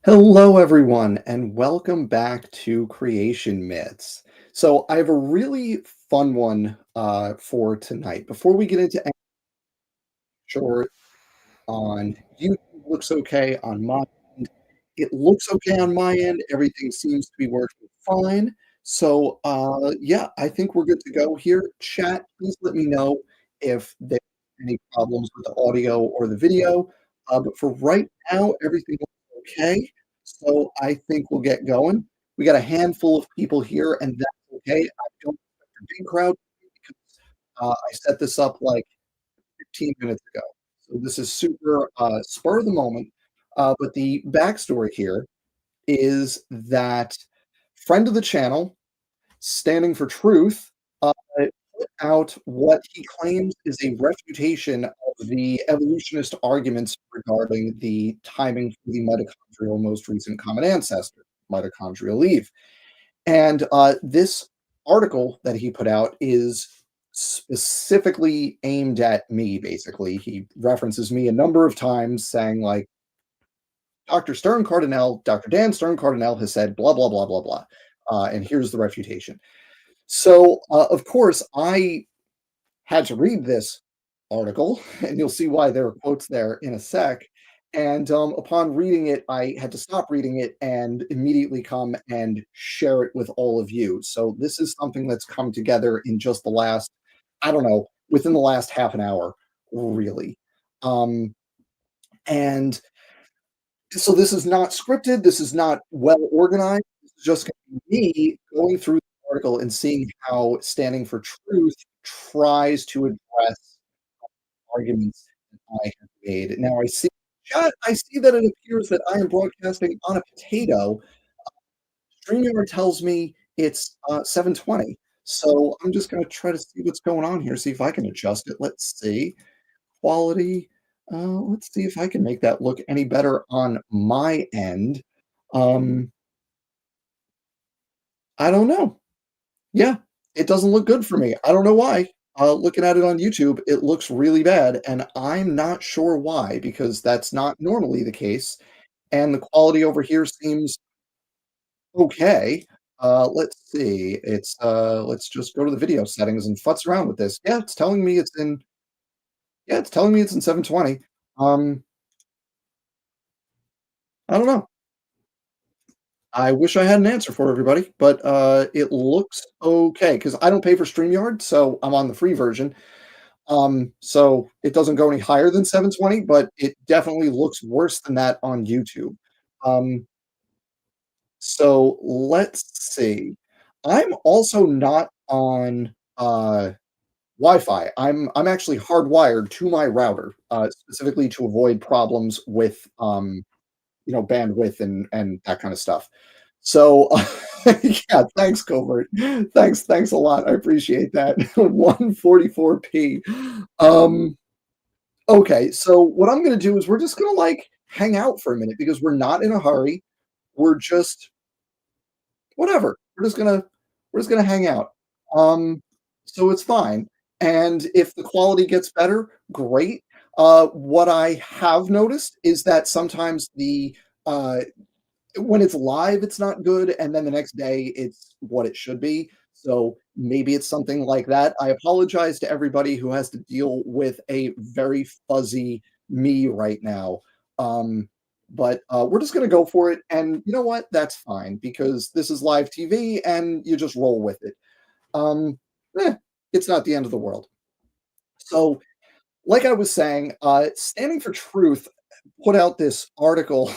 Hello, everyone, and welcome back to Creation Myths. So, I have a really fun one for tonight. Before we get into any sure on YouTube looks okay on my end. It looks okay on my end. Everything seems to be working fine. So, yeah, I think we're good to go here. Chat, please let me know if there's any problems with the audio or the video. But for right now, everything looks okay. So I think we'll get going. We got a handful of people here, and that's okay. I don't expect a big crowd because I set this up like 15 minutes ago. So this is super spur of the moment. But the backstory here is that friend of the channel, standing for truth, put out what he claims is a refutation of the evolutionist arguments regarding the timing for the mitochondrial most recent common ancestor, mitochondrial Eve. And this article that he put out is specifically aimed at me, basically. He references me a number of times, saying, like, Dr. Dan Stern Cardinal has said, blah, blah, blah, blah, blah. And here's the refutation. So, of course, I had to read this article, and you'll see why there are quotes there in a sec. And upon reading it, I had to stop reading it and immediately come and share it with all of you. So this is something that's come together in just the last, I don't know, within the last half an hour, really. Um, and so this is not scripted. This is not well organized. This is just gonna be me going through the article and seeing how Standing for Truth tries to address arguments that I have made. Now I see that it appears that I am broadcasting on a potato. StreamYard tells me it's 720. So I'm just gonna try to see what's going on here, see if I can adjust it. Let's see. Quality. Let's see if I can make that look any better on my end. Um, I don't know. Yeah, it doesn't look good for me. I don't know why. Looking at it on YouTube, it looks really bad, and I'm not sure why because that's not normally the case. And the quality over here seems okay. Let's see. Let's just go to the video settings and futz around with this. Yeah, it's telling me it's in 720. Um, I don't know. I wish I had an answer for everybody, but it looks okay because I don't pay for StreamYard, so I'm on the free version. So it doesn't go any higher than 720, but it definitely looks worse than that on YouTube. Um, so let's see. I'm also not on Wi-Fi. I'm actually hardwired to my router, specifically to avoid problems with bandwidth and that kind of stuff. So yeah, thanks, Covert. Thanks a lot. I appreciate that. 144p. Um, okay, so what I'm gonna do is we're just gonna like hang out for a minute because we're not in a hurry. We're just whatever. We're just gonna hang out. Um, so it's fine. And if the quality gets better, great. What I have noticed is that sometimes the when it's live, it's not good, and then the next day, it's what it should be. So maybe it's something like that. I apologize to everybody who has to deal with a very fuzzy me right now. Um, but we're just going to go for it. And you know what? That's fine because this is live TV and you just roll with it. Um, eh, it's not the end of the world. So, like I was saying, Standing for Truth put out this article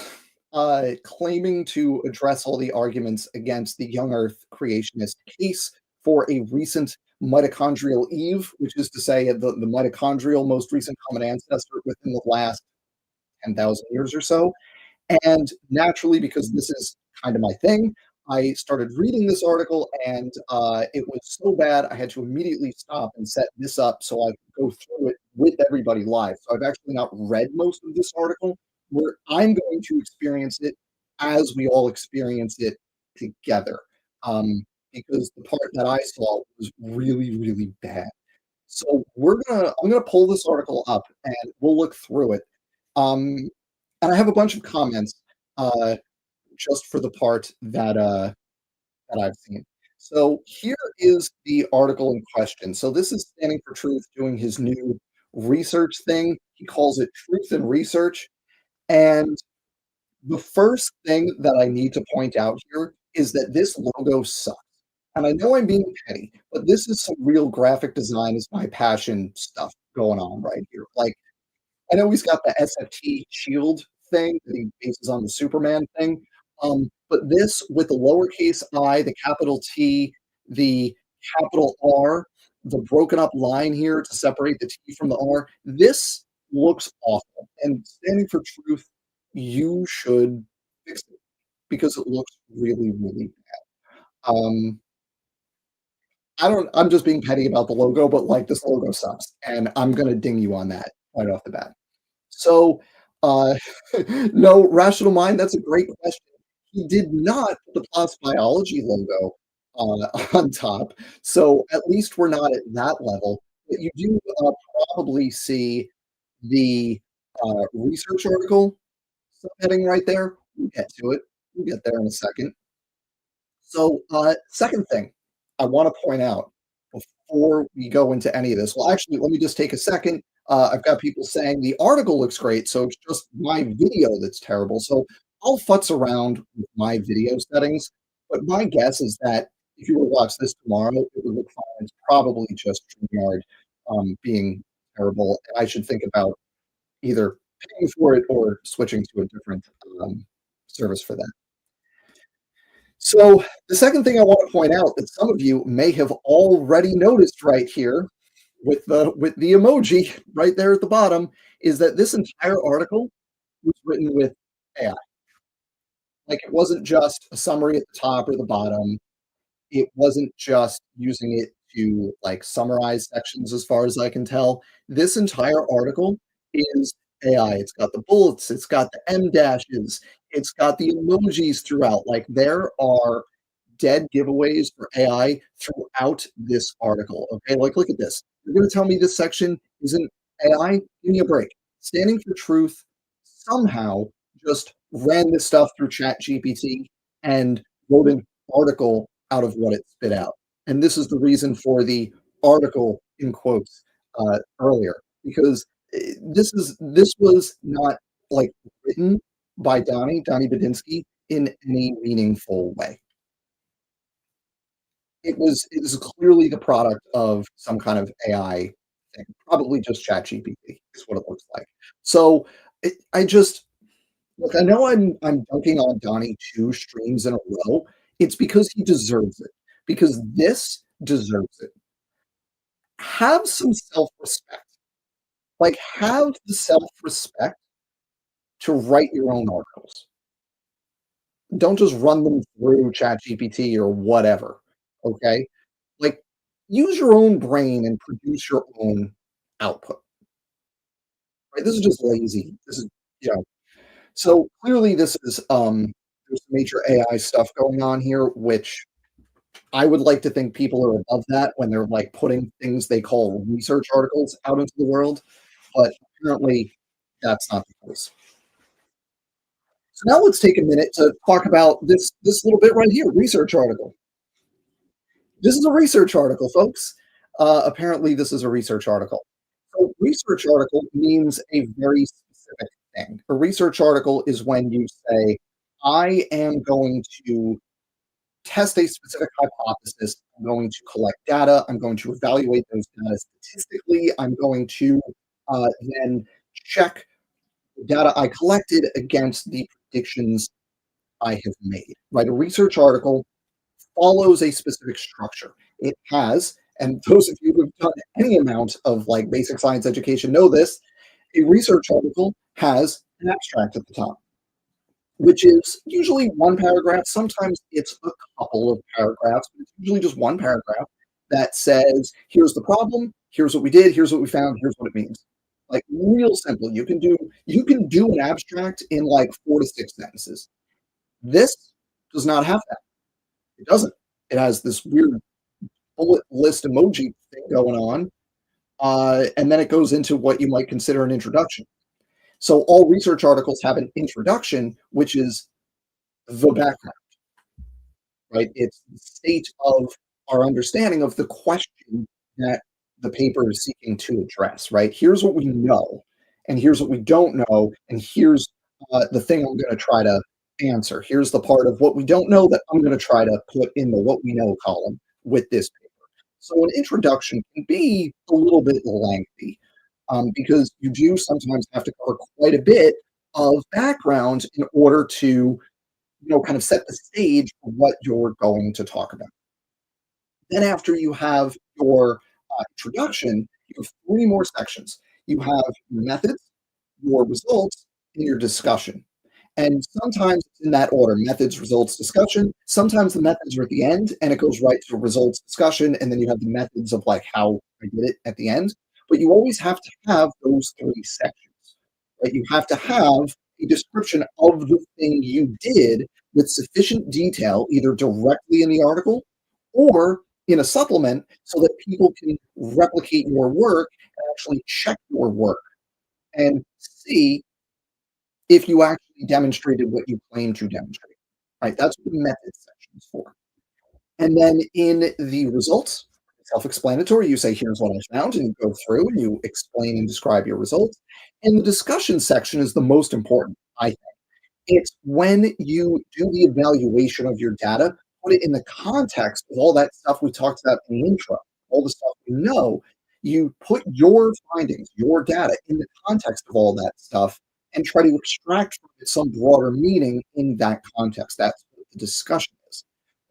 claiming to address all the arguments against the young Earth creationist case for a recent mitochondrial Eve, which is to say the mitochondrial most recent common ancestor within the last 10,000 years or so. And naturally, because this is kind of my thing, I started reading this article and it was so bad I had to immediately stop and set this up so I could go through it with everybody live. So I've actually not read most of this article, where I'm going to experience it as we all experience it together. Because the part that I saw was really, really bad. So I'm gonna pull this article up and we'll look through it. Um, and I have a bunch of comments. just for the part that I've seen. So here is the article in question. So this is Standing for Truth doing his new research thing. He calls it Truth and Research. And the first thing that I need to point out here is that this logo sucks. And I know I'm being petty, but this is some real graphic design is my passion stuff going on right here. Like, I know he's got the SFT shield thing that he bases on the Superman thing, but this with the lowercase I, the capital T, the capital R, the broken up line here to separate the T from the R, this looks awful. And Standing for Truth, you should fix it because it looks really, really bad. I'm just being petty about the logo, but like this logo sucks, and I'm gonna ding you on that right off the bat. So, uh, no, rational mind, that's a great question. He did not put the PLOS Biology logo on top, so at least we're not at that level. But you do probably see the research article subheading right there. We'll get to it. We'll get there in a second. So, second thing I want to point out before we go into any of this, well, actually, let me just take a second. I've got people saying the article looks great, so it's just my video that's terrible. So I'll futz around with my video settings, but my guess is that if you were to watch this tomorrow, it would look fine. It's probably just StreamYard being terrible. And I should think about either paying for it or switching to a different service for that. So the second thing I want to point out that some of you may have already noticed right here with the emoji right there at the bottom is that this entire article was written with AI. Like it wasn't just a summary at the top or the bottom. It wasn't just using it to like summarize sections as far as I can tell. This entire article is AI. It's got the bullets, it's got the M dashes, it's got the emojis throughout. Like there are dead giveaways for AI throughout this article. Okay, like look at this. You're going to tell me this section isn't AI? Give me a break. Standing for Truth somehow just ran this stuff through Chat GPT and wrote an article out of what it spit out. And this is the reason for the article in quotes earlier, because this was not like written by Donnie Badinsky in any meaningful way. It was clearly the product of some kind of AI thing, probably just ChatGPT is what it looks like. So I just look. I know I'm dunking on Donnie 2 streams in a row. It's because he deserves it. Because this deserves it. Have some self-respect. Like have the self-respect to write your own articles. Don't just run them through ChatGPT or whatever. Okay? Like, use your own brain and produce your own output, right? This is just lazy. This is, you know, so clearly this is, there's major AI stuff going on here, which I would like to think people are above that when they're like putting things they call research articles out into the world, but apparently that's not the case. So now let's take a minute to talk about this little bit right here, research article. This is a research article, folks. Apparently, this is a research article. So, research article means a very specific thing. A research article is when you say, I am going to test a specific hypothesis. I'm going to collect data. I'm going to evaluate those data statistically. I'm going to then check the data I collected against the predictions I have made. Right? A research article follows a specific structure. It has, and those of you who've done any amount of like basic science education know this, a research article has an abstract at the top, which is usually one paragraph. Sometimes it's a couple of paragraphs, but it's usually just one paragraph that says, here's the problem, here's what we did, here's what we found, here's what it means. Like real simple. You can do an abstract in like 4 to 6 sentences. This does not have that. It doesn't. It has this weird bullet list emoji thing going on, and then it goes into what you might consider an introduction. So all research articles have an introduction, which is the background, right? It's the state of our understanding of the question that the paper is seeking to address, right? Here's what we know, and here's what we don't know, and here's the thing I'm going to try to answer. Here's the part of what we don't know that I'm going to try to put in the what we know column with this paper. So an introduction can be a little bit lengthy because you do sometimes have to cover quite a bit of background in order to kind of set the stage for what you're going to talk about. Then after you have your introduction, you have three more sections. You have your methods, your results, and your discussion. And sometimes it's in that order, methods, results, discussion. Sometimes the methods are at the end and it goes right to results, discussion, and then you have the methods of like how I did it at the end. But you always have to have those three sections, right? You have to have a description of the thing you did with sufficient detail, either directly in the article or in a supplement, so that people can replicate your work and actually check your work and see if you actually demonstrated what you claim to demonstrate, right? That's what the method section is for. And then in the results, self-explanatory, you say, here's what I found, and you go through and you explain and describe your results. And the discussion section is the most important, I think. It's when you do the evaluation of your data, put it in the context of all that stuff we talked about in the intro, all the stuff you know. You put your findings, your data in the context of all that stuff and try to extract from it some broader meaning in that context. That's what the discussion is.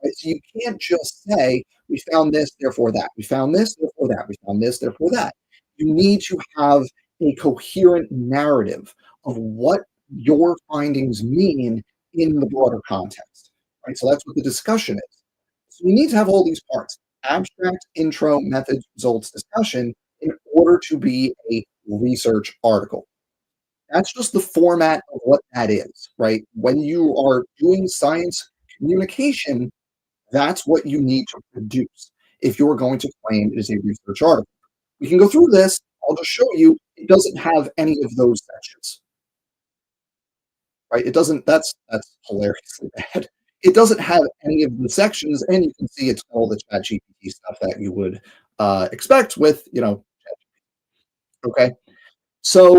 Right? So you can't just say, we found this, therefore that. We found this, therefore that. We found this, therefore that. You need to have a coherent narrative of what your findings mean in the broader context, right? So that's what the discussion is. So you need to have all these parts: abstract, intro, methods, results, discussion, in order to be a research article. That's just the format of what that is, right? When you are doing science communication, that's what you need to produce if you're going to claim it is a research article. We can go through this. I'll just show you it doesn't have any of those sections. Right? It doesn't. That's hilariously bad. It doesn't have any of the sections, and you can see it's all the ChatGPT stuff that you would expect with, okay. So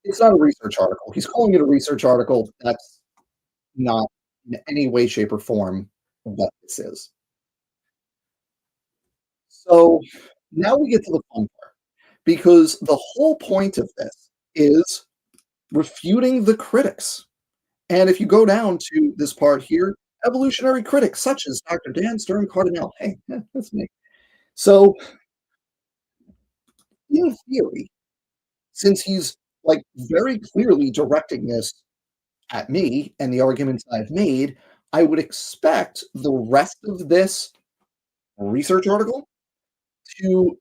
it's not a research article. He's calling it a research article. That's not in any way, shape, or form what this is. So now we get to the fun part because the whole point of this is refuting the critics. And if you go down to this part here, evolutionary critics such as Dr. Dan Stern Cardinal. Hey, that's me. So, in theory, since he's like very clearly directing this at me and the arguments I've made, I would expect the rest of this research article to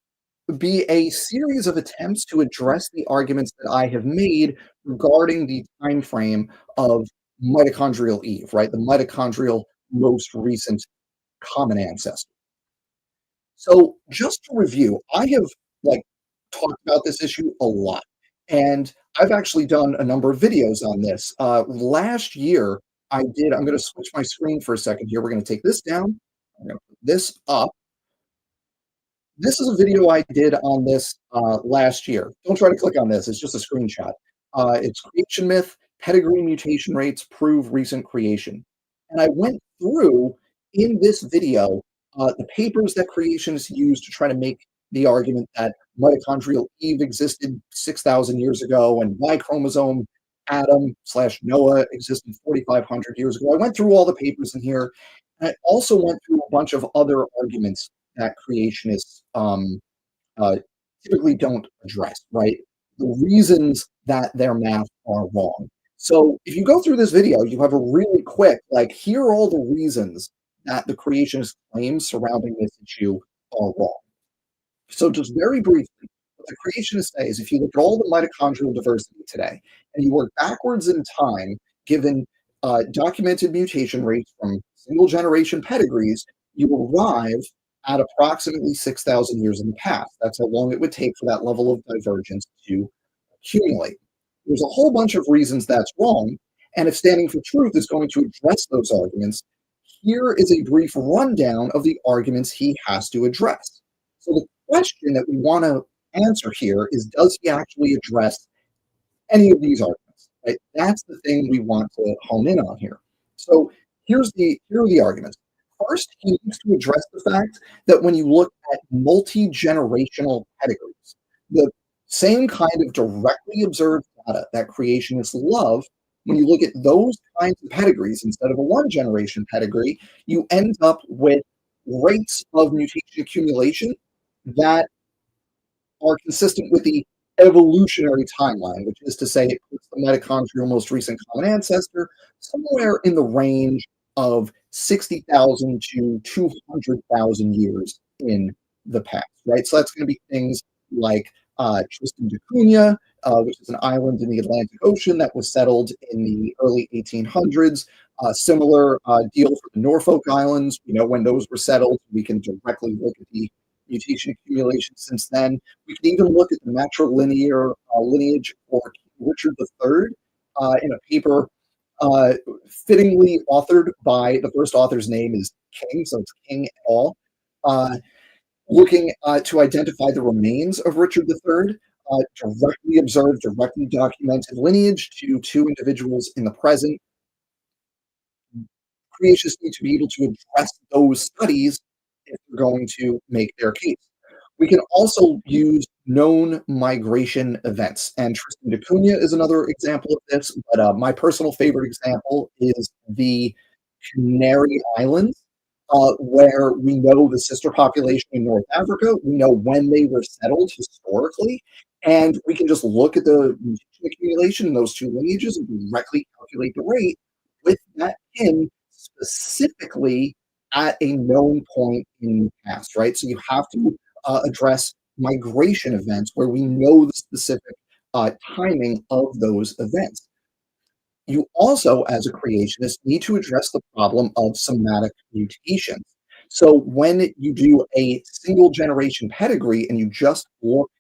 be a series of attempts to address the arguments that I have made regarding the time frame of mitochondrial Eve, right? The mitochondrial most recent common ancestor. So just to review, I have like talked about this issue a lot, and I've actually done a number of videos on this. Last year, I'm going to switch my screen for a second here. We're going to take this down. I'm going to put this up. This is a video I did on this last year. Don't try to click on this. It's just a screenshot. It's creation myth, pedigree mutation rates prove recent creation. And I went through in this video the papers that creationists used to try to make the argument that mitochondrial Eve existed 6,000 years ago and Y chromosome Adam slash Noah existed 4,500 years ago. I went through all the papers in here. And I also went through a bunch of other arguments that creationists uh, typically don't address, right? The reasons that their math are wrong. So if you go through this video, you have a really quick, like, here are all the reasons that the creationist claims surrounding this issue are wrong. So just very briefly, what the creationists say is if you look at all the mitochondrial diversity today and you work backwards in time, given documented mutation rates from single generation pedigrees, you arrive at approximately 6,000 years in the past. That's how long it would take for that level of divergence to accumulate. There's a whole bunch of reasons that's wrong. And if Standing for Truth is going to address those arguments, here is a brief rundown of the arguments he has to address. So the question that we want to answer here is, does he actually address any of these arguments? Right? That's the thing we want to hone in on here. So here are the arguments. First, he needs to address the fact that when you look at multi-generational pedigrees, the same kind of directly observed data that creationists love, when you look at those kinds of pedigrees instead of a one generation pedigree, you end up with rates of mutation accumulation that are consistent with the evolutionary timeline, which is to say it puts the mitochondrial most recent common ancestor somewhere in the range of 60,000 to 200,000 years in the past, right? So that's going to be things like Tristan da Cunha, which is an island in the Atlantic Ocean that was settled in the early 1800s. Similar deal for the Norfolk Islands. You know, when those were settled, we can directly look at the mutation accumulation since then. We can even look at the matrilinear lineage for Richard III in a paper fittingly authored by the first author's name is King, so it's King et al. Uh, Looking to identify the remains of Richard III, directly observed, directly documented lineage to two individuals in the present. Creationists need to be able to address those studies if they're going to make their case. We can also use known migration events, and Tristan da Cunha is another example of this, but my personal favorite example is the Canary Islands, where we know the sister population in North Africa, we know when they were settled historically, and we can just look at the mutation accumulation in those two lineages and directly calculate the rate with that pin specifically at a known point in the past, right? So you have to address migration events where we know the specific timing of those events. You also, as a creationist, need to address the problem of somatic mutations. So when you do a single generation pedigree and you just look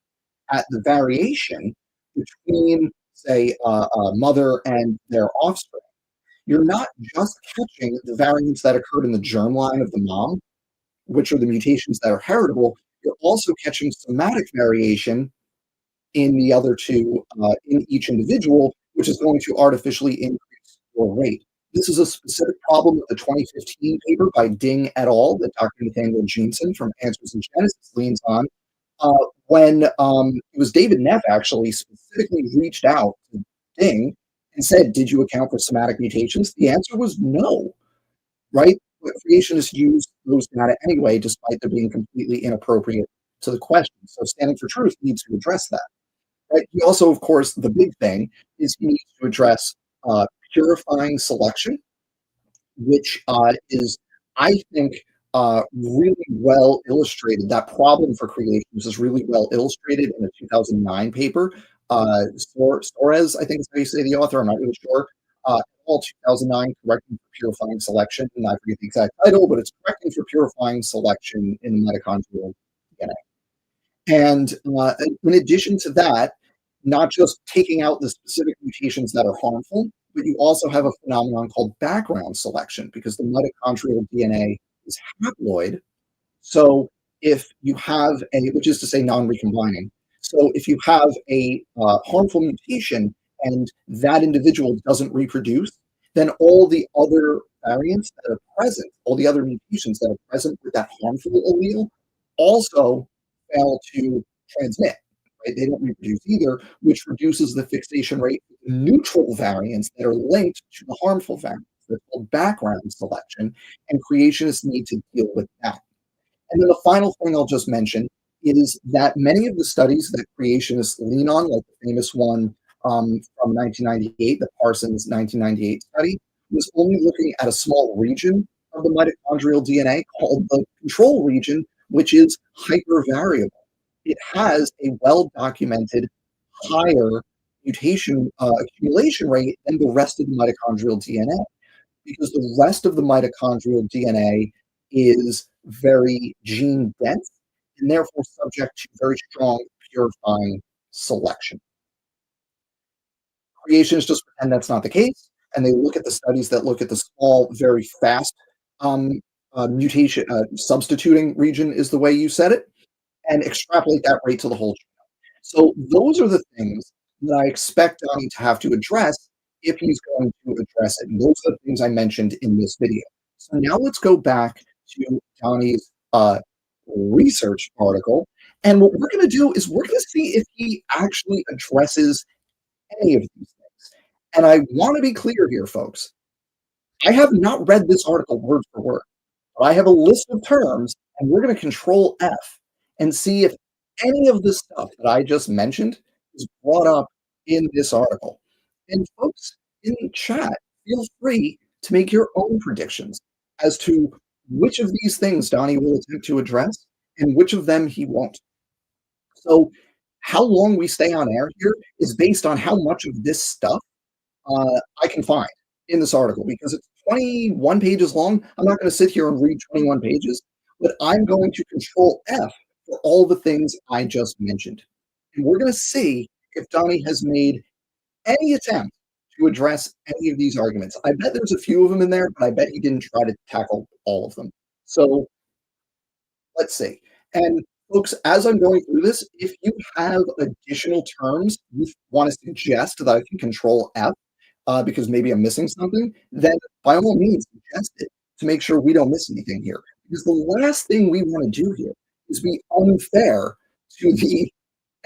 at the variation between, say, a mother and their offspring, you're not just catching the variants that occurred in the germline of the mom, which are the mutations that are heritable, you're also catching somatic variation in the other two in each individual, which is going to artificially increase your rate. This is a specific problem with the 2015 paper by Ding et al. That Dr. Nathaniel Jeanson from Answers in Genesis leans on. When it was David Neff actually specifically reached out to Ding and said, "Did you account for somatic mutations?" The answer was no, right? But creationists use those data anyway, despite them being completely inappropriate to the question. So Standing for Truth needs to address that. Right? He also, of course, the big thing is he needs to address purifying selection, which is, I think, really well illustrated. That problem for creations is really well illustrated in a 2009 paper. Suarez, I think is how you say the author. I'm not really sure. All 2009, correcting for purifying selection. And I forget the exact title, but it's correcting for purifying selection in mitochondrial DNA. And in addition to that, not just taking out the specific mutations that are harmful, but you also have a phenomenon called background selection because the mitochondrial DNA is haploid. So if you have a, which is to say non-recombining, so if you have a harmful mutation and that individual doesn't reproduce, then all the other variants that are present, all the other mutations that are present with that harmful allele also fail to transmit. Right? They don't reproduce either, which reduces the fixation rate of neutral variants that are linked to the harmful variants. That's called background selection, and creationists need to deal with that. And then the final thing I'll just mention is that many of the studies that creationists lean on, like the famous one from 1998, the Parsons 1998 study, was only looking at a small region of the mitochondrial DNA called the control region, which is hypervariable. It has a well-documented higher mutation accumulation rate than the rest of the mitochondrial DNA because the rest of the mitochondrial DNA is very gene dense and therefore subject to very strong purifying selection. Creationists just pretend that's not the case. and they look at the studies that look at the small, very fast, um, mutation substituting region is the way you said it, and extrapolate that rate to the whole. So those are the things that I expect Donnie to have to address if he's going to address it. And those are the things I mentioned in this video. So now let's go back to Donnie's research article. And what we're going to do is we're going to see if he actually addresses any of these things. And I want to be clear here, folks. I have not read this article word for word, but I have a list of terms, and we're going to control F and see if any of the stuff that I just mentioned is brought up in this article. And folks in the chat, feel free to make your own predictions as to which of these things Donnie will attempt to address and which of them he won't. So, how long we stay on air here is based on how much of this stuff I can find in this article because it's 21 pages long. I'm not going to sit here and read 21 pages, but I'm going to control F for all the things I just mentioned. And we're going to see if Donnie has made any attempt to address any of these arguments. I bet there's a few of them in there, but I bet he didn't try to tackle all of them. So let's see. And folks, as I'm going through this, if you have additional terms you want to suggest that I can control F, because maybe I'm missing something, then by all means suggest it to make sure we don't miss anything here. Because the last thing we want to do here is be unfair to the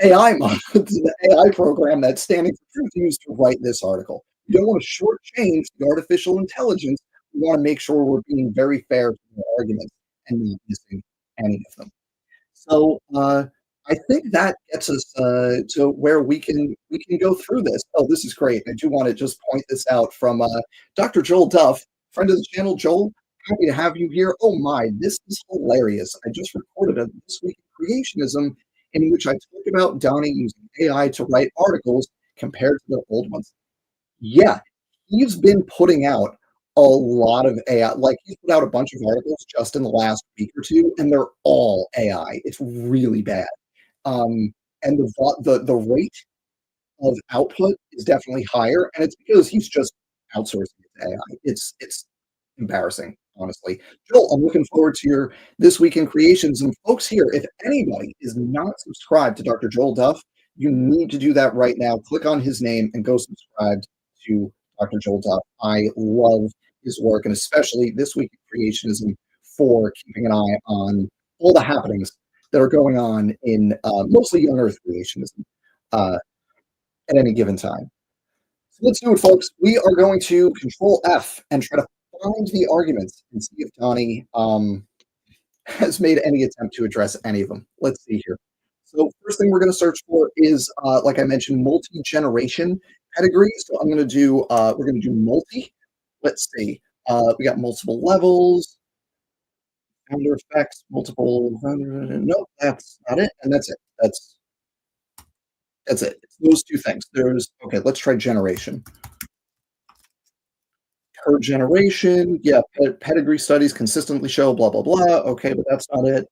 AI model, to the AI program that's standing for truth used to write this article. We don't want to shortchange the artificial intelligence. We want to make sure we're being very fair to the arguments and not missing any of them. So I think that gets us to where we can go through this. Oh, this is great. I do want to just point this out from Dr. Joel Duff, friend of the channel. Joel, happy to have you here. Oh my, this is hilarious. I just recorded a This Week in Creationism in which I talk about Donnie using AI to write articles compared to the old ones. Yeah, he's been putting out a lot of AI. Like he's put out a bunch of articles just in the last week or two, and they're all AI. It's really bad. And the rate of output is definitely higher, and it's because he's just outsourcing it to AI. It's embarrassing, honestly. Joel, I'm looking forward to your This Week in Creations. And folks here, if anybody is not subscribed to Dr. Joel Duff, you need to do that right now. Click on his name and go subscribe to Dr. Joel Duff. I love his work, and especially This Week in Creationism for keeping an eye on all the happenings that are going on in mostly young Earth creationism uh, at any given time. So let's do it, folks. We are going to control F and try to find the arguments and see if Donnie has made any attempt to address any of them. Let's see here. So first thing we're going to search for is, like I mentioned, multi-generation pedigree. So I'm going to do, we're going to do multi. Let's see. We got multiple levels, founder effects, multiple. No, that's not it. And that's it. That's it. It's those two things. There's, okay, let's try generation. Per generation, yeah, pedigree studies consistently show blah, blah, blah. Okay, but that's not it.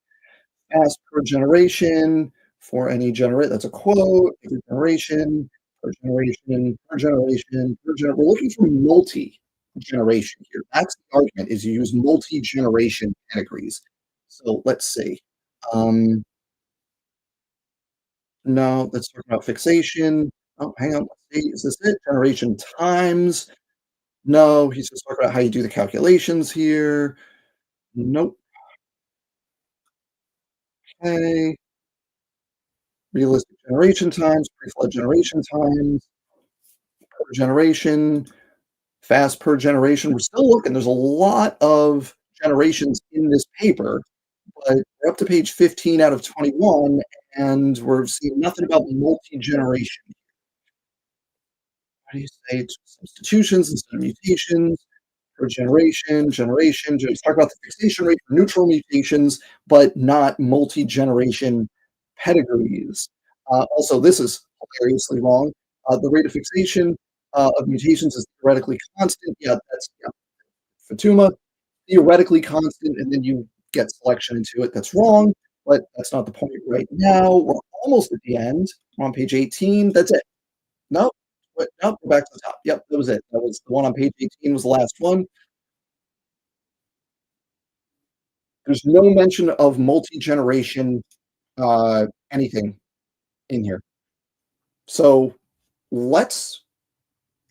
As per generation, for any generate, that's a quote, every generation, per generation, per generation, per generation. We're looking for multi-generation here. That's the argument, is you use multi-generation pedigrees. So let's see. No, let's talk about fixation. Oh, hang on, let's see, is this it? Generation times. No, he's just talking about how you do the calculations here. Nope. Okay. Realistic generation times, pre-flood generation times, per generation, fast per generation. We're still looking. There's a lot of generations in this paper, but we're up to page 15 out of 21, and we're seeing nothing about multi-generation. How do you say it's substitutions instead of mutations? Per generation. Just talk about the fixation rate for neutral mutations, but not multi-generation pedigrees. Also, this is hilariously wrong. The rate of fixation of mutations is theoretically constant. Yeah, that's Fatuma, theoretically constant, and then you get selection into it. That's wrong, but that's not the point right now. We're almost at the end. We're on page 18. That's it. No, What nope, go back to the top. Yep, that was it. That was the one on page 18 was the last one. There's no mention of multi-generation, anything in here. So, let's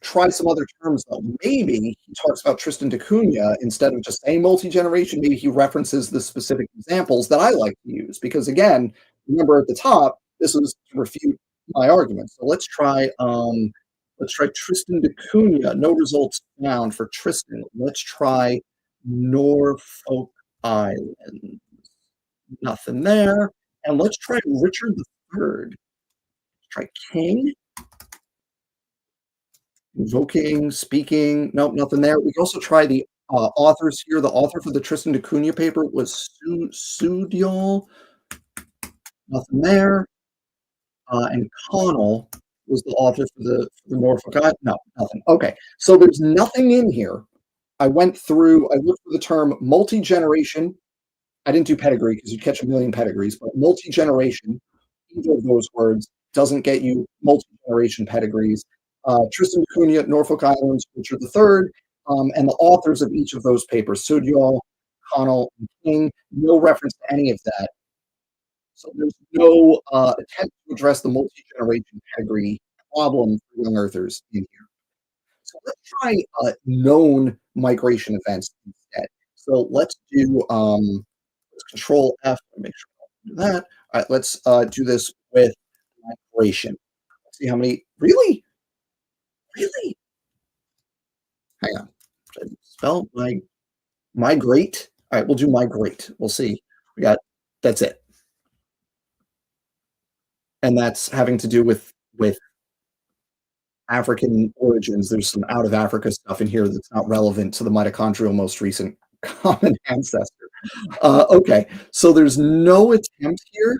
try some other terms, though. Maybe he talks about Tristan da Cunha instead of just saying multi-generation, maybe he references the specific examples that I like to use, because again, remember at the top, this was to refute my argument. So let's try Tristan da Cunha. No results found for Tristan. Let's try Norfolk Island. Nothing there. And let's try Richard the Third. Try King. Invoking, speaking, nope, nothing there. We can also try the, authors here. The author for the Tristan da Cunha paper was Sudiol, nothing there. And Connell was the author for the Norfolk Island. No, nothing. Okay, so there's nothing in here. I looked for the term multi-generation. I didn't do pedigree because you'd catch a million pedigrees, but multi-generation, either of those words doesn't get you multi-generation pedigrees. Tristan da Cunha, Norfolk Islands, Richard III, and the authors of each of those papers, Sudyal, Connell, and King, no reference to any of that. So there's no attempt to address the multi-generation pedigree problem for young earthers in here. So let's try known migration events instead. So let's control F and make sure I don't do that. All right, let's do this with migration. Let's see how many. Really? Really? Hang on. Should I spell migrate? All right, we'll do migrate. We'll see. We got that's it. And that's having to do with African origins. There's some out of Africa stuff in here that's not relevant to the mitochondrial most recent common ancestor. Okay, so there's no attempt here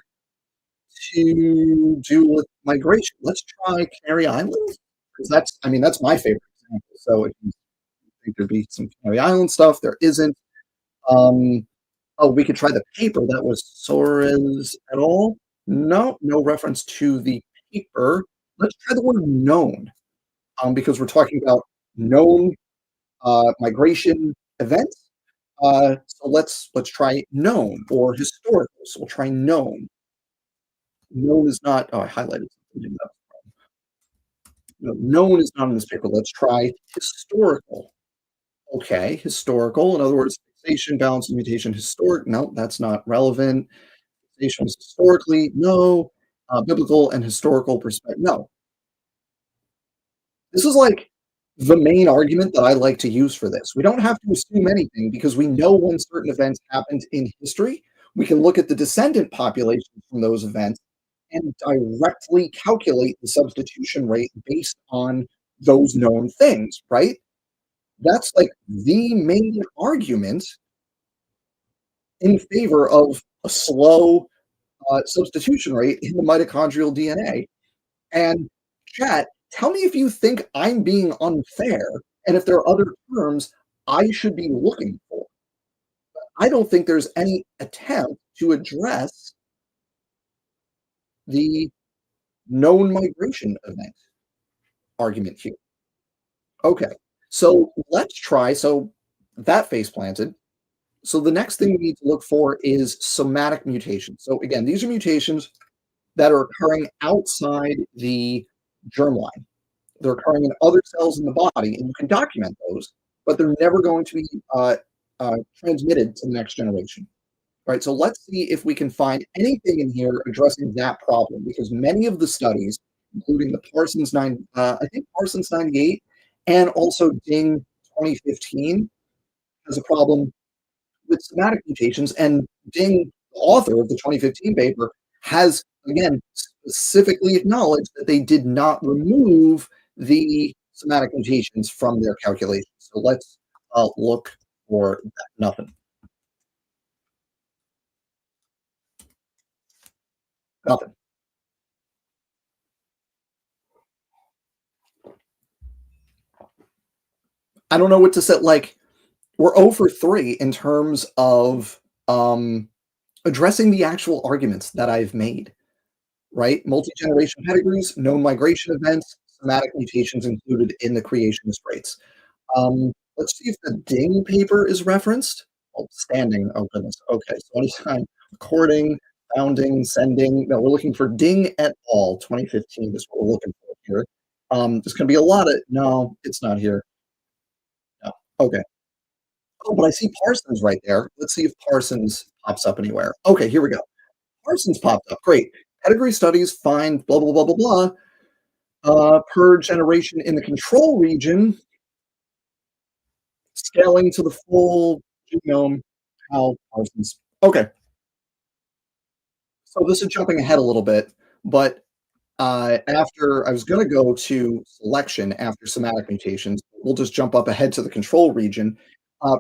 to do with migration. Let's try Canary Islands because I mean, that's my favorite example. So if you think there'd be some Canary Island stuff, there isn't. Oh, we could try the paper. That was Soares et al. No, no reference to the paper. Let's try the word known, because we're talking about known migration events. So let's try known or historical. So we'll try known. Known is not. Oh, I highlighted something. No, known is not in this paper. Let's try historical. Okay, historical. In other words, fixation, balance, and mutation. Historic. No, that's not relevant. Fixation is historically. No. Biblical and historical perspective. No. This is like the main argument that I like to use for this. We don't have to assume anything because we know when certain events happened in history. We can look at the descendant populations from those events and directly calculate the substitution rate based on those known things, right? That's like the main argument in favor of a slow substitution rate in the mitochondrial DNA. And chat, tell me if you think I'm being unfair and if there are other terms I should be looking for. I don't think there's any attempt to address the known migration event argument here. Okay, so let's try. So that face planted. So the next thing we need to look for is somatic mutations. So again, these are mutations that are occurring outside the germline. They're occurring in other cells in the body, and you can document those, but they're never going to be transmitted to the next generation. Right, so let's see if we can find anything in here addressing that problem, because many of the studies, including the I think Parsons 98, and also Ding 2015, has a problem with somatic mutations, and Ding, the author of the 2015 paper, has again specifically acknowledged that they did not remove the somatic mutations from their calculations. So let's look for that. Nothing. Nothing. I don't know what to say. Like, we're 0 for 3 in terms of addressing the actual arguments that I've made, right? Multi-generation pedigrees, known migration events, somatic mutations included in the creationist rates. Let's see if the Ding paper is referenced. Oh, standing. Oh, goodness. Okay. So anytime recording, founding, sending. No, we're looking for Ding et al. 2015 is what we're looking for here. There's going to be a lot of, no, it's not here. No. Okay. Oh, but I see Parsons right there. Let's see if Parsons pops up anywhere. Okay, here we go. Parsons popped up. Great. Pedigree studies find blah, blah, blah, blah, blah. Per generation in the control region, scaling to the full genome. How Parsons. Okay, so this is jumping ahead a little bit, but after I was going to go to selection after somatic mutations, we'll just jump up ahead to the control region.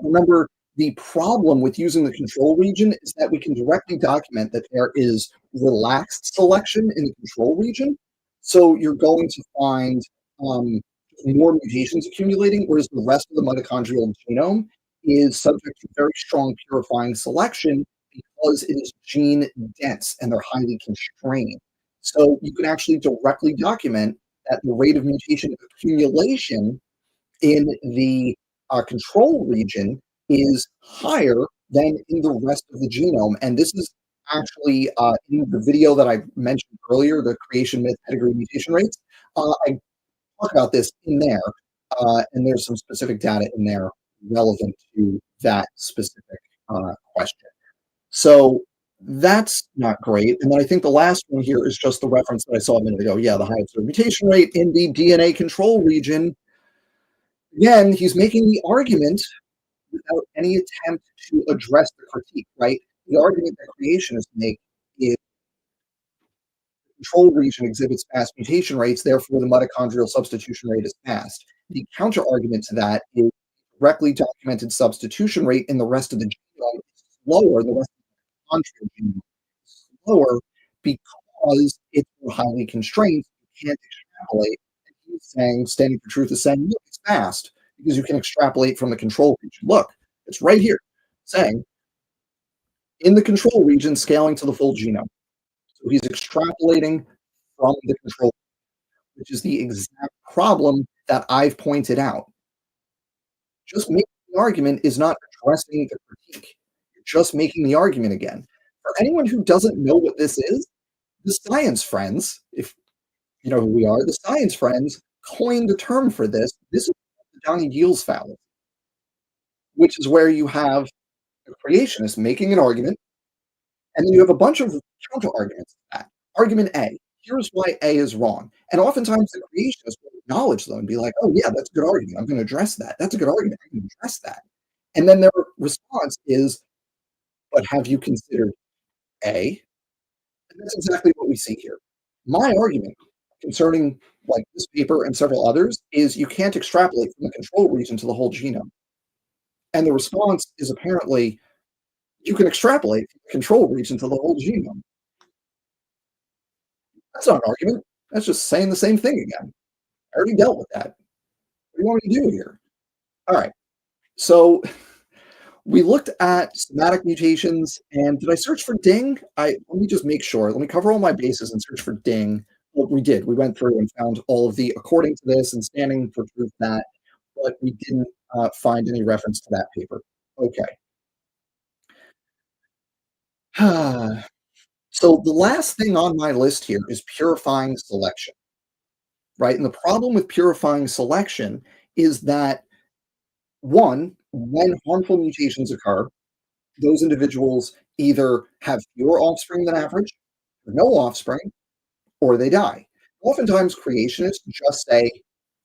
Remember, the problem with using the control region is that we can directly document that there is relaxed selection in the control region. So you're going to find um, more mutations accumulating, whereas the rest of the mitochondrial genome is subject to very strong purifying selection because it is gene dense and they're highly constrained. So you can actually directly document that the rate of mutation accumulation in the control region is higher than in the rest of the genome. And this is actually in the video that I mentioned earlier, the creation myth pedigree mutation rates. I talk about this in there, and there's some specific data in there relevant to that specific question. So that's not great. And then I think the last one here is just the reference that I saw a minute ago. Yeah, the high observed mutation rate in the DNA control region. Again, he's making the argument without any attempt to address the critique, right? The argument that creationists make is the control region exhibits fast mutation rates, therefore the mitochondrial substitution rate is fast. The counter argument to that is directly documented substitution rate in the rest of the genome is slower. The rest mitochondrial genome is slower because it's more highly constrained. You can't extrapolate. And he's saying, standing for truth is saying, look, it's fast because you can extrapolate from the control region. Look, it's right here saying in the control region, scaling to the full genome. So he's extrapolating from the control, which is the exact problem that I've pointed out. Just making the argument is not addressing the critique. You're just making the argument again. For anyone who doesn't know what this is, the science friends, if you know who we are, the science friends coined a term for this. This is the Johnny Giels fallacy, which is where you have a creationist making an argument, and then you have a bunch of counter arguments to that. Argument A, here's why A is wrong. And oftentimes the creationists will acknowledge them and be like, oh, yeah, that's a good argument. I'm going to address that. That's a good argument. I'm going to address that. And then their response is, but have you considered A? And that's exactly what we see here. My argument concerning like this paper and several others is you can't extrapolate from the control region to the whole genome. And the response is apparently you can extrapolate from the control region to the whole genome. That's not an argument. That's just saying the same thing again. I already dealt with that. What do you want me to do here? All right. So we looked at somatic mutations, and did I search for Ding? Let me just make sure. Let me cover all my bases and search for Ding. Well, we did. We went through and found all of the according to this and standing for truth that, but we didn't find any reference to that paper. Okay. So the last thing on my list here is purifying selection, right? And the problem with purifying selection is that one, when harmful mutations occur, those individuals either have fewer offspring than average, or no offspring, or they die. Oftentimes, creationists just say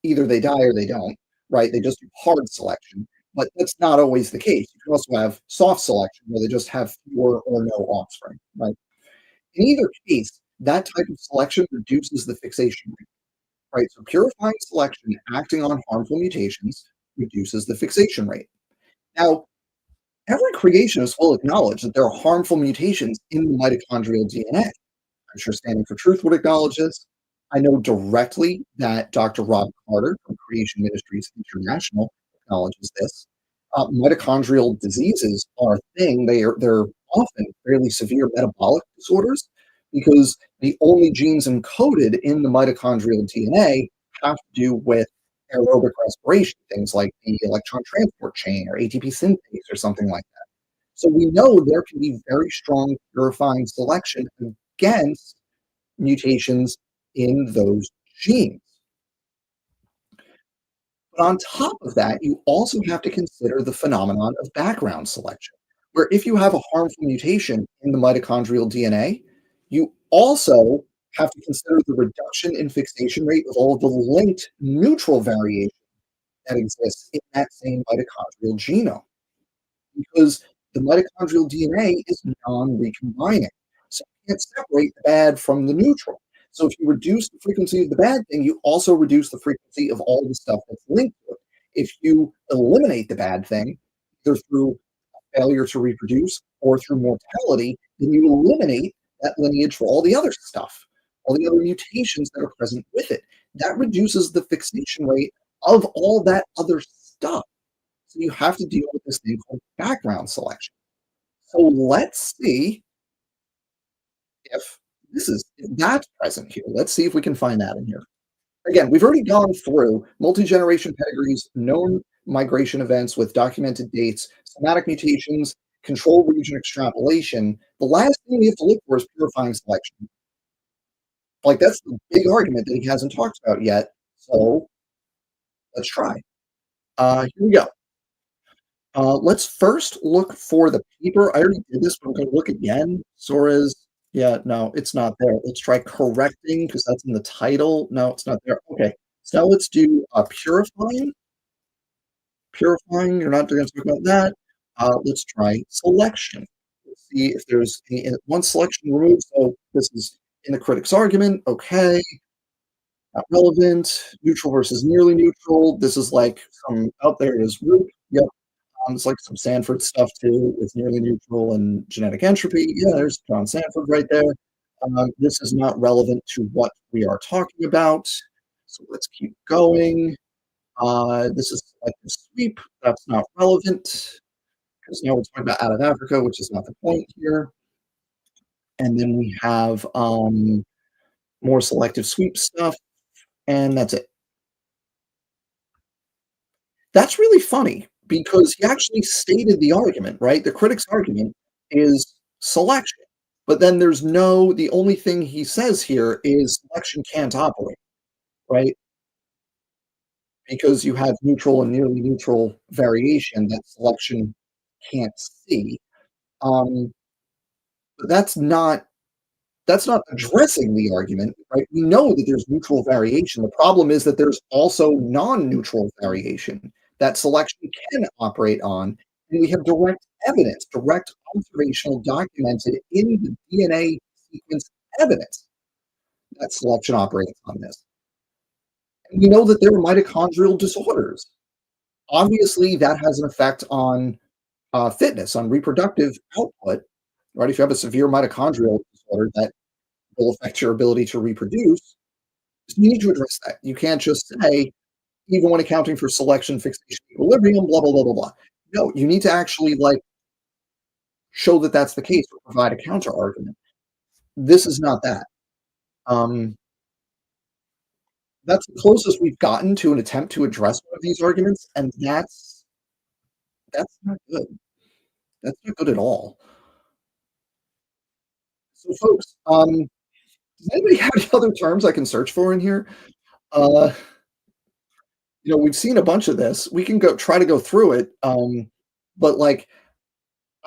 either they die or they don't, right? They just do hard selection, but that's not always the case. You can also have soft selection where they just have fewer or no offspring, right? In either case, that type of selection reduces the fixation rate, right? So purifying selection acting on harmful mutations reduces the fixation rate. Now, every creationist will acknowledge that there are harmful mutations in the mitochondrial DNA. I'm sure Standing for Truth would acknowledge this. I know directly that Dr. Rob Carter from Creation Ministries International acknowledges this. Mitochondrial diseases are a thing. They're often fairly severe metabolic disorders because the only genes encoded in the mitochondrial DNA have to do with aerobic respiration, things like the electron transport chain or ATP synthase or something like that. So we know there can be very strong purifying selection against mutations in those genes. But on top of that, you also have to consider the phenomenon of background selection, where if you have a harmful mutation in the mitochondrial DNA, you also have to consider the reduction in fixation rate of all of the linked neutral variation that exists in that same mitochondrial genome. Because the mitochondrial DNA is non-recombining. So you can't separate the bad from the neutral. So if you reduce the frequency of the bad thing, you also reduce the frequency of all the stuff that's linked to it. If you eliminate the bad thing, either through failure to reproduce or through mortality, then you eliminate that lineage for all the other stuff, all the other mutations that are present with it. That reduces the fixation rate of all that other stuff. So you have to deal with this thing called background selection. So let's see if if that's present here. Let's see if we can find that in here. Again, we've already gone through multi-generation pedigrees, known migration events with documented dates, somatic mutations, control region extrapolation. The last thing we have to look for is purifying selection. Like that's the big argument that he hasn't talked about yet. So let's try. Here we go. Let's first look for the paper. I already did this, but I'm going to look again. Sora's, yeah, no, it's not there. Let's try correcting because that's in the title. No, it's not there. Okay, so now let's do purifying. Purifying, you're not going to talk about that. Let's try selection. Let's see if there's one selection removed. So this is in the critic's argument. Okay, not relevant. Neutral versus nearly neutral. This is like some out there is root. Yep. It's like some Sanford stuff too. It's nearly neutral and genetic entropy. Yeah, there's John Sanford right there. This is not relevant to what we are talking about. So let's keep going. This is like the sweep. That's not relevant because now we're talking about out of Africa, which is not the point here. And then we have more selective sweep stuff, and that's it. That's really funny because he actually stated the argument, right? The critic's argument is selection. But then the only thing he says here is selection can't operate, right? Because you have neutral and nearly neutral variation that selection can't see. Um, but that's not addressing the argument, right? We know that there's neutral variation. The problem is that there's also non-neutral variation that selection can operate on, and we have direct evidence, direct observational documented in the DNA sequence evidence that selection operates on this. And we know that there are mitochondrial disorders. Obviously, that has an effect on fitness, on reproductive output, right? If you have a severe mitochondrial disorder that will affect your ability to reproduce, you need to address that. You can't just say, even when accounting for selection, fixation, equilibrium, blah, blah, blah, blah, blah. No, you need to actually like show that that's the case or provide a counter argument. This is not that. Um, that's the closest we've gotten to an attempt to address one of these arguments, and that's not good. That's not good at all. So, folks, does anybody have any other terms I can search for in here? Uh, we've seen a bunch of this. We can go try to go through it. But like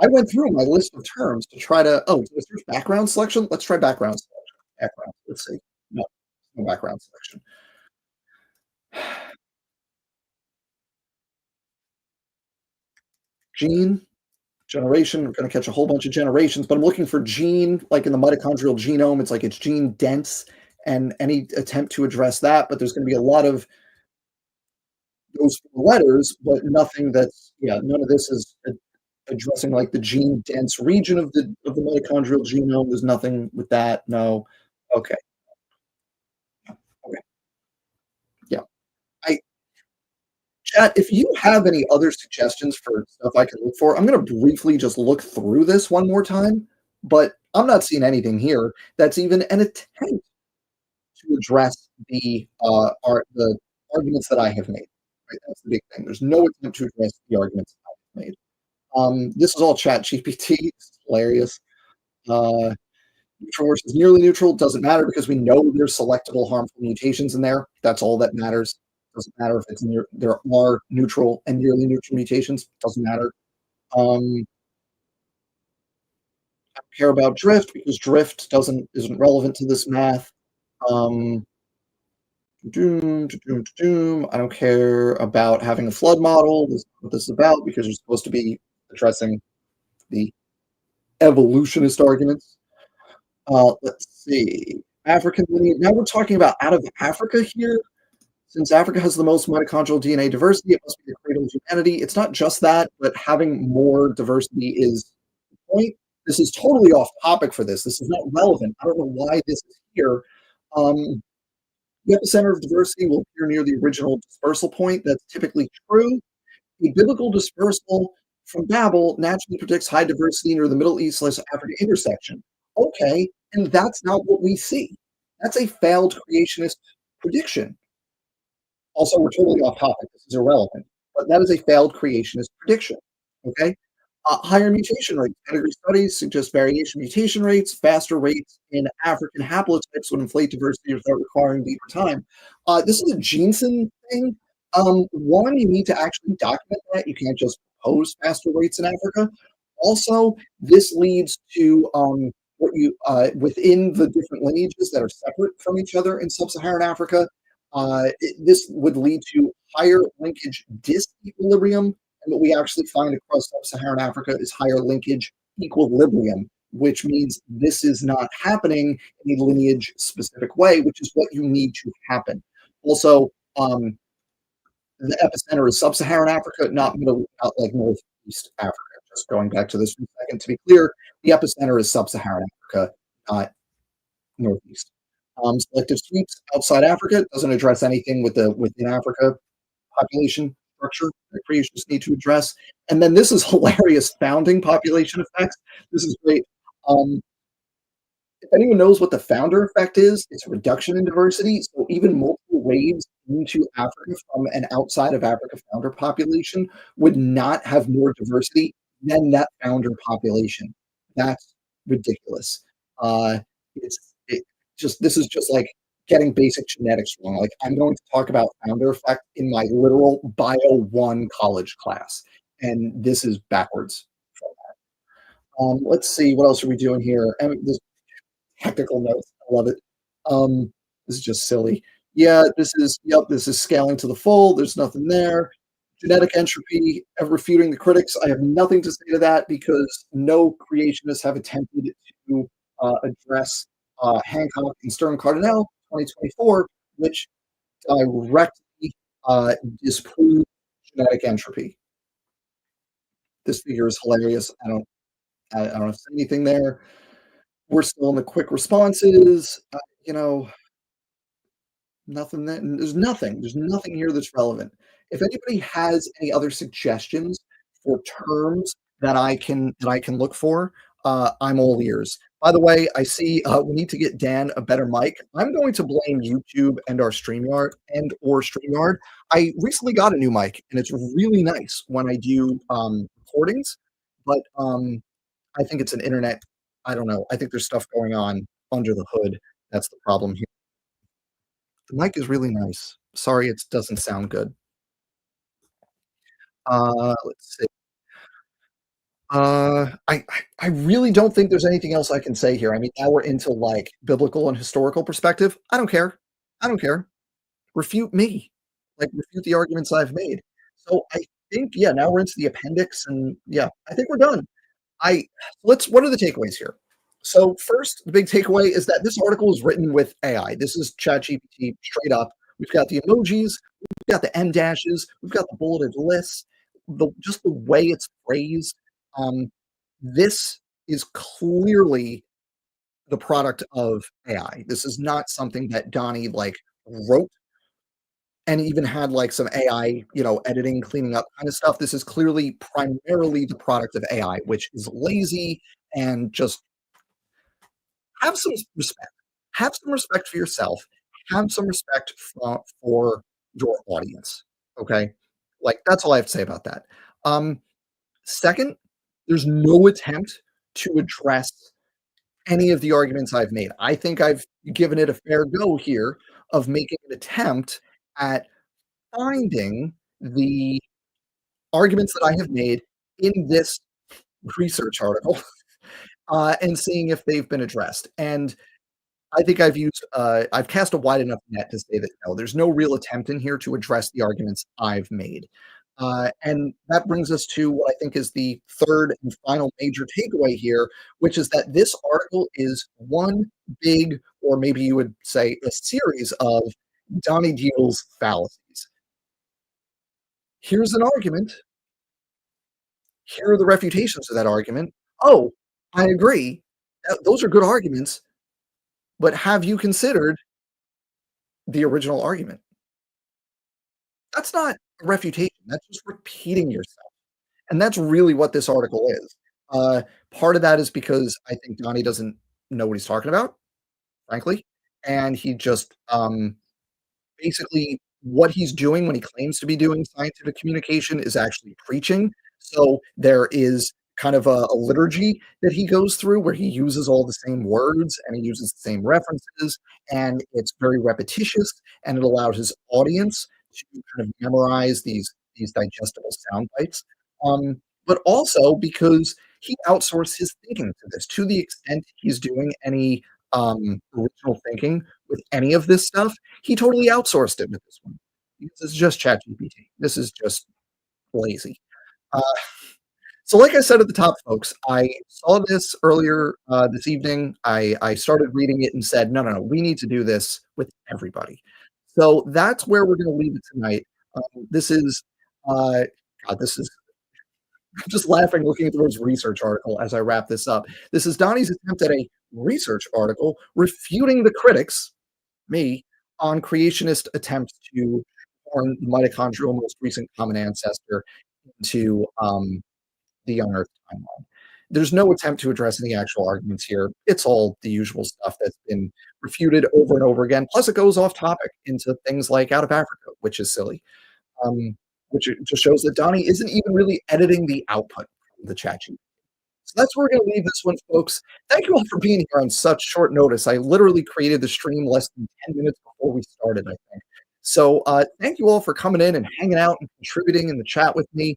I went through my list of terms to try to did I search background selection? Let's try background selection. Background. Let's see. No, no background selection. Gene, generation. I'm gonna catch a whole bunch of generations, but I'm looking for gene, like in the mitochondrial genome, it's like it's gene dense and any attempt to address that, but there's gonna be a lot of those letters, but nothing that's none of this is addressing like the gene dense region of the mitochondrial genome. There's nothing with that. No. Okay. Okay. Yeah. I chat. If you have any other suggestions for stuff I can look for, I'm going to briefly just look through this one more time. But I'm not seeing anything here that's even an attempt to address the arguments that I have made, right? That's the big thing. There's no attempt to address the arguments I have made. This is all ChatGPT. It's hilarious. Uh, Neutral versus nearly neutral doesn't matter because we know there's selectable harmful mutations in there. That's all that matters. Doesn't matter if it's near, there are neutral and nearly neutral mutations. Doesn't matter. I don't care about drift because drift doesn't isn't relevant to this math. Um, doom. I don't care about having a flood model. This is what this is about because you're supposed to be addressing the evolutionist arguments. Let's see. African lineage. Now we're talking about out of Africa here. Since Africa has the most mitochondrial DNA diversity, it must be the cradle of humanity. It's not just that, but having more diversity is the point. This is totally off topic for this. This is not relevant. I don't know why this is here. Um, the epicenter of diversity will appear near the original dispersal point. That's typically true. A biblical dispersal from Babel naturally predicts high diversity near the Middle East/Africa intersection. Okay, and that's not what we see. That's a failed creationist prediction. Also, we're totally off topic. This is irrelevant, but that is a failed creationist prediction. Okay. Higher mutation rates. Pedigree studies suggest variation mutation rates. Faster rates in African haplotypes would inflate diversity without requiring deeper time. This is a Jensen thing. One, you need to actually document that. You can't just propose faster rates in Africa. Also, this leads to what you within the different lineages that are separate from each other in sub-Saharan Africa. This would lead to higher linkage disequilibrium, and what we actually find across sub-Saharan Africa is higher linkage equilibrium, which means this is not happening in a lineage-specific way, which is what you need to happen. Also, the epicenter is sub-Saharan Africa, not like northeast Africa. Just going back to this for a second, to be clear, the epicenter is sub-Saharan Africa, not northeast. Selective sweeps outside Africa doesn't address anything with the within Africa population structure that creationists need to address. And then this is hilarious founding population effects. This is great. Um, if anyone knows what the founder effect is, it's a reduction in diversity. So even multiple waves into Africa from an outside of Africa founder population would not have more diversity than that founder population. That's ridiculous. It just this is just like getting basic genetics wrong. Like I'm going to talk about founder effect in my literal Bio 1 college class, and this is backwards. Let's see, what else are we doing here? And this technical notes, I love it. This is just silly. Yeah, this is scaling to the full. There's nothing there. Genetic entropy, refuting the critics. I have nothing to say to that because no creationists have attempted to address Hancock and Stern Cardinal 2024, which directly disprove genetic entropy. This figure is hilarious. I don't see anything there. We're still in the quick responses. You know, nothing. There's nothing here that's relevant. If anybody has any other suggestions for terms that I can look for, I'm all ears. By the way, I see we need to get Dan a better mic. I'm going to blame YouTube and our StreamYard. I recently got a new mic, and it's really nice when I do recordings, but I think it's an internet. I don't know. I think there's stuff going on under the hood. That's the problem here. The mic is really nice. Sorry, it doesn't sound good. Let's see. I really don't think there's anything else I can say here. I mean, now we're into like biblical and historical perspective. I don't care. I don't care. Refute me. Like refute the arguments I've made. So I think yeah, now we're into the appendix, and yeah, I think we're done. I let's what are the takeaways here? So first, the big takeaway is that this article is written with AI. This is ChatGPT straight up. We've got the emojis, we've got the M dashes, we've got the bulleted lists, just the way it's phrased. Um, this is clearly the product of AI. This is not something that Donnie like wrote and even had like some AI, editing, cleaning up kind of stuff. This is clearly primarily the product of AI, which is lazy and just have some respect. Have some respect for yourself. have some respect for your audience, okay? Like, that's all I have to say about that. Um, Second, there's no attempt to address any of the arguments I've made. I think I've given it a fair go here of making an attempt at finding the arguments that I have made in this research article, and seeing if they've been addressed. And I think I've cast a wide enough net to say that no, there's no real attempt in here to address the arguments I've made. And that brings us to what I think is the third and final major takeaway here, which is that this article is one big, or maybe you would say a series of Donnie Deal's fallacies. Here's an argument. Here are the refutations of that argument. Oh, I agree. Those are good arguments, but have you considered the original argument? That's not a refutation, that's just repeating yourself, and that's really what this article is. Part of that is because I think Donnie doesn't know what he's talking about, frankly, and he just, basically, what he's doing when he claims to be doing scientific communication is actually preaching. So there is kind of a liturgy that he goes through where he uses all the same words and he uses the same references, and it's very repetitious, and it allows his audience to kind of memorize these digestible sound bites. But also because he outsourced his thinking to this to the extent he's doing any original thinking with any of this stuff, he totally outsourced it with this one. This is just ChatGPT. This is just lazy. Uh, so, like I said at the top, folks, I saw this earlier this evening. I started reading it and said, no, no, no, we need to do this with everybody. So that's where we're going to leave it tonight. This is, uh, God, this is, I'm just laughing looking at the words research article as I wrap this up. This is Donnie's attempt at a research article refuting the critics, me, on creationist attempts to form the mitochondrial most recent common ancestor into the unearthed timeline. There's no attempt to address any actual arguments here. It's all the usual stuff that's been refuted over and over again. Plus, it goes off topic into things like out of Africa, which is silly. Which it just shows that Donnie isn't even really editing the output from the chat sheet. So that's where we're going to leave this one, folks. Thank you all for being here on such short notice. I literally created the stream less than 10 minutes before we started, I think. So thank you all for coming in and hanging out and contributing in the chat with me.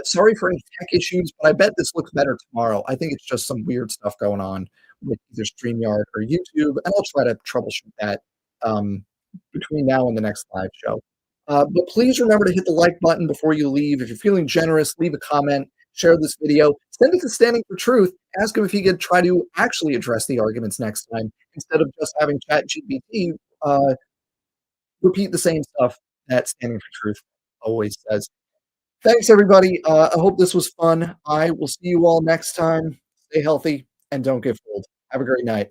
Sorry for any tech issues, but I bet this looks better tomorrow. I think it's just some weird stuff going on with either StreamYard or YouTube, and I'll try to troubleshoot that between now and the next live show. But please remember to hit the like button before you leave. If you're feeling generous, leave a comment, share this video, send it to Standing for Truth, ask him if he could try to actually address the arguments next time instead of just having ChatGPT repeat the same stuff that Standing for Truth always says. Thanks, everybody. I hope this was fun. I will see you all next time. Stay healthy and don't get fooled. Have a great night.